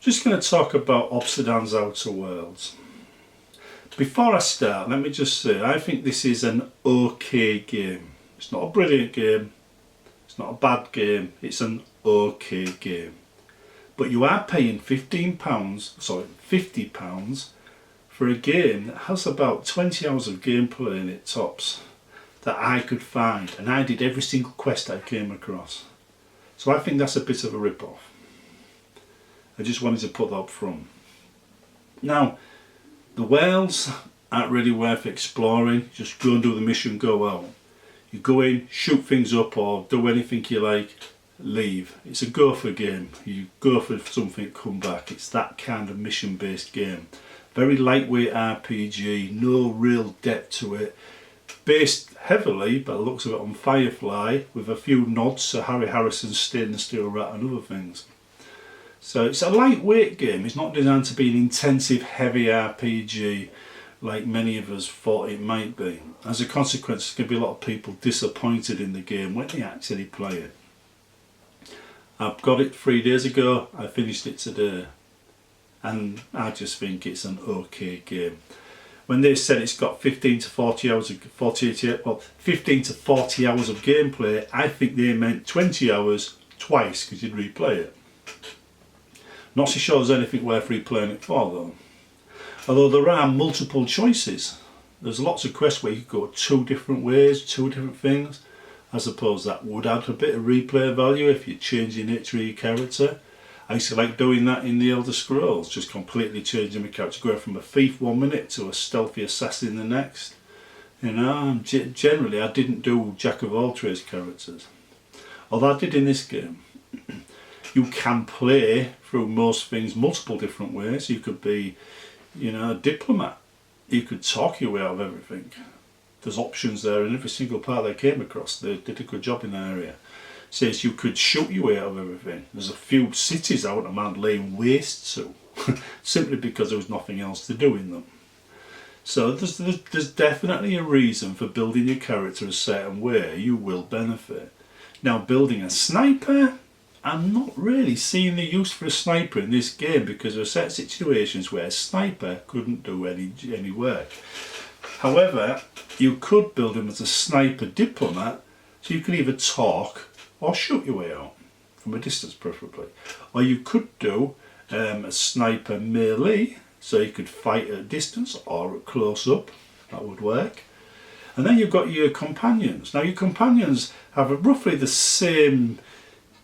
Just going to talk about Obsidian's Outer Worlds. Before I start, let me just say, I think this is an okay game. It's not a brilliant game, it's not a bad game, it's an okay game. But you are paying £50 for a game that has about 20 hours of gameplay in it tops that I could find, and I did every single quest I came across. So I think that's a bit of a rip-off. I just wanted to put that up front. Now, the worlds aren't really worth exploring. Just go and do the mission, go out. You go in, shoot things up or do anything you like, leave. It's a go for game. You go for something, come back. It's that kind of mission based game. Very lightweight RPG, no real depth to it. Based heavily, by the looks of it, on Firefly, with a few nods to Harry Harrison's Stainless Steel Rat and other things. So it's a lightweight game. It's not designed to be an intensive, heavy RPG like many of us thought it might be. As a consequence, there's going to be a lot of people disappointed in the game when they actually play it. I've got it 3 days ago. I finished it today, and I just think it's an okay game. When they said it's got 15 to 40 hours of 15 to 40 hours of gameplay, I think they meant 20 hours twice because you'd replay it. Not so sure there's anything worth replaying it for though. Although there are multiple choices. There's lots of quests where you could go 2 different ways, 2 different things. I suppose that would add a bit of replay value if you're changing it to your character. I used to like doing that in the Elder Scrolls, just completely changing my character, going from a thief 1 minute to a stealthy assassin the next. You know, generally I didn't do jack of all trades characters. Although I did in this game. You can play through most things multiple different ways. You could be, you know, a diplomat. You could talk your way out of everything. There's options there in every single part I came across. They did a good job in that area. Says you could shoot your way out of everything. There's a few cities I wouldn't mind laying waste to, simply because there was nothing else to do in them. So there's definitely a reason for building your character a certain way. You will benefit. Now, building a sniper, I'm not really seeing the use for a sniper in this game because there are certain situations where a sniper couldn't do any work. However, you could build him as a sniper diplomat, so you could either talk or shoot your way out, from a distance preferably. Or you could do a sniper melee, so you could fight at a distance or at close up, that would work. And then you've got your companions. Now your companions have roughly the same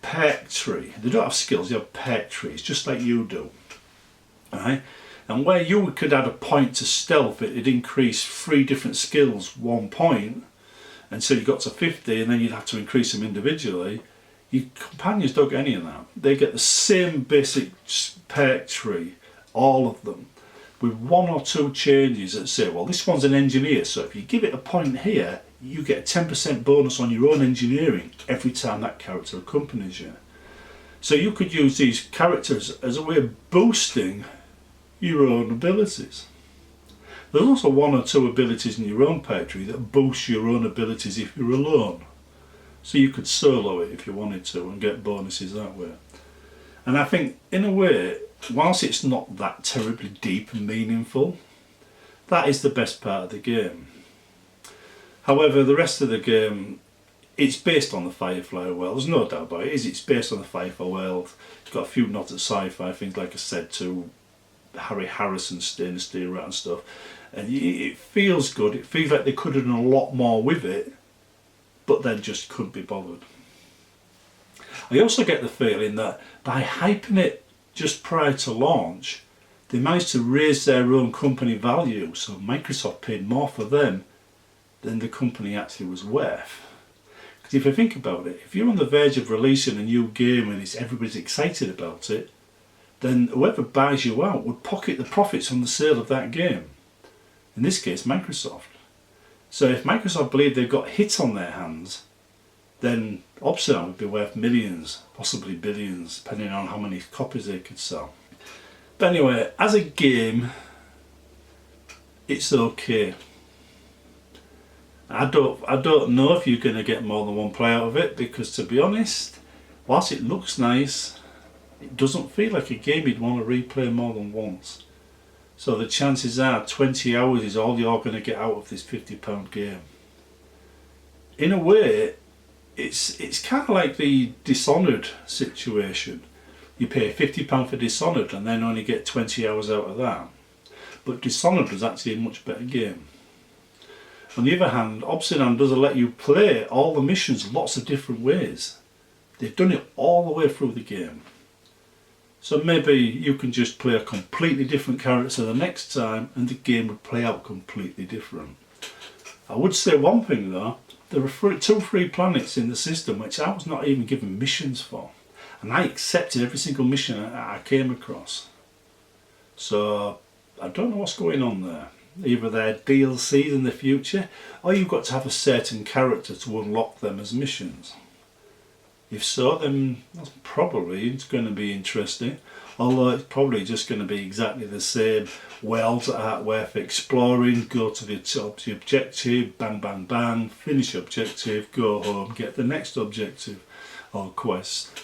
perk tree. They don't have skills, they have perk trees, just like you do. Right? And where you could add a point to stealth, it'd increase 3 different skills 1 point until you got to 50, and then you'd have to increase them individually. Your companions don't get any of that. They get the same basic perk tree, all of them, with 1 or 2 changes that say, well, this one's an engineer, so if you give it a point here, you get a 10% bonus on your own engineering every time that character accompanies you. So you could use these characters as a way of boosting your own abilities. There's also 1 or 2 abilities in your own perk tree that boost your own abilities if you're alone. So you could solo it if you wanted to and get bonuses that way. And I think, in a way, whilst it's not that terribly deep and meaningful, that is the best part of the game. However, the rest of the game, it's based on the Firefly world. There's no doubt about it. It's based on the Firefly world. It's got a few nods at sci-fi things, like I said, to Harry Harrison's Stainless Steel Rat and stuff. And it feels good. It feels like they could have done a lot more with it, but then just couldn't be bothered. I also get the feeling that by hyping it just prior to launch, they managed to raise their own company value. So Microsoft paid more for them than the company actually was worth. Because if you think about it, if you're on the verge of releasing a new game and everybody's excited about it, then whoever buys you out would pocket the profits on the sale of that game. In this case, Microsoft. So if Microsoft believe they've got hit on their hands, then Obsidian would be worth millions, possibly billions, depending on how many copies they could sell. But anyway, as a game, it's okay. I don't know if you're going to get more than 1 play out of it, because to be honest, whilst it looks nice, It doesn't feel like a game you'd want to replay more than once. So the chances are 20 hours is all you're going to get out of this £50 game. In a way, it's kind of like the Dishonored situation. You pay £50 for Dishonored and then only get 20 hours out of that. But Dishonored was actually a much better game. On the other hand, Obsidian does let you play all the missions lots of different ways. They've done it all the way through the game. So maybe you can just play a completely different character the next time and the game would play out completely different. I would say one thing though, there are two free planets in the system which I was not even given missions for. And I accepted every single mission I came across. So I don't know what's going on there. Either they're DLCs in the future, or you've got to have a certain character to unlock them as missions. If so, then that's probably going to be interesting. Although it's probably just going to be exactly the same worlds that aren't worth exploring. Go to the objective, bang bang bang, finish objective, go home, get the next objective or quest.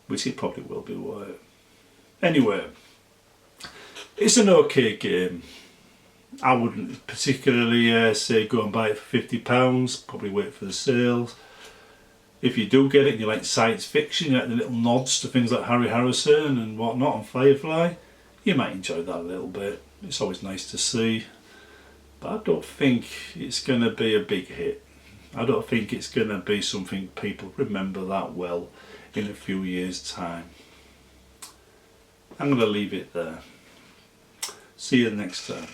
Which it probably will be worth. Anyway, it's an okay game. I wouldn't particularly say go and buy it for £50, probably wait for the sales. If you do get it and you like science fiction, you like the little nods to things like Harry Harrison and whatnot on Firefly, you might enjoy that a little bit. It's always nice to see. But I don't think it's going to be a big hit. I don't think it's going to be something people remember that well in a few years' time. I'm going to leave it there. See you next time.